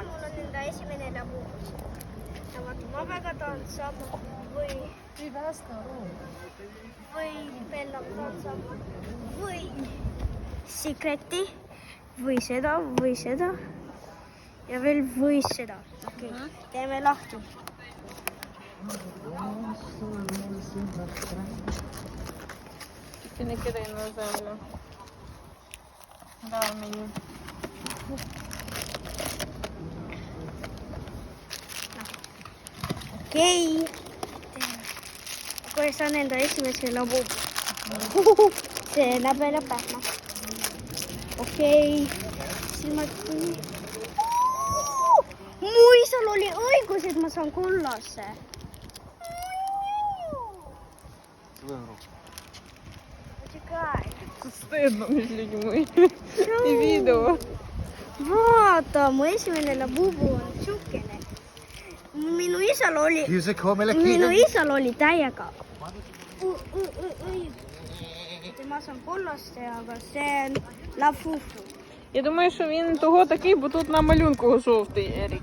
täna mul on enda esimene labuus. Ja vaata, ma väga tahan saada või Bella tahan saada või Secreti või seda ja veel või seda. Okei, teeme lahti. Ти не кидай на землю. Дай мені. Okei. Kohe saan enda esimese labubu. See näeb välja pähma. Okei. Silmad kinni. Mu isal oli õigus, et ma saan kollase. Почекай. Стидно між людьми. І відео. Vaata, mu esimene labubu on tsukene. Minu isal oli täiega. Tema saan kollaste, aga see on lafufu. Я думаю, що він того такий, бо тут на малюнку жовтий, Ерік.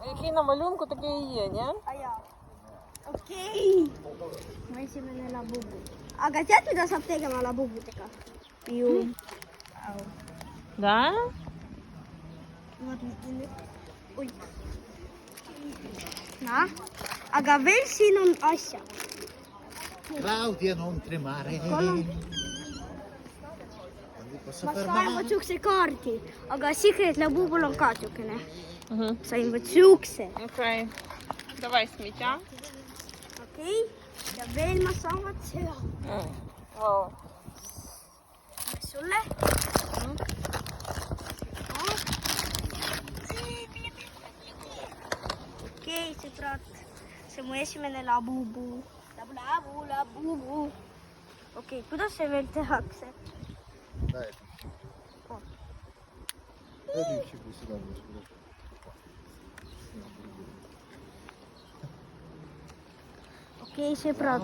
Який на малюнку, такий і є, ні? Okei. Mu esimene labubu. Aga tead, mida saab tegema labubudega? Ju. Да? Oi. Nah, aga veel siin on asjad. Claudia, non tremare. Ma sain vot siukse kaardi, aga Secret labubul on ka siukene. Sain vot siukse. Окей. Давай сміття. Okei. Ja veel ma saan vot seda. Вау. Sulle. Okei, sõbrad. See on mu esimene labubu. Labubu. Okei, kuidas see veel tehakse? Okei, sõbrad.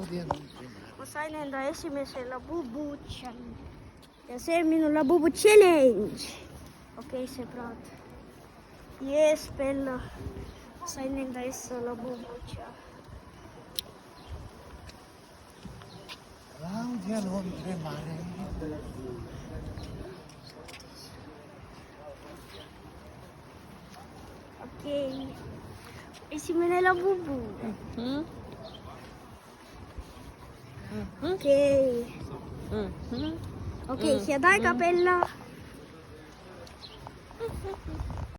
Ma sain enda esimese labubu challenge. Ja see on minu labubu challenge. Okei, sõbrad. Yes, Bella. Sain enda esimese labubu challenge. Claudia, non tremare. Okei. Esimene labubu. Okei. Okei, head aega, Bella.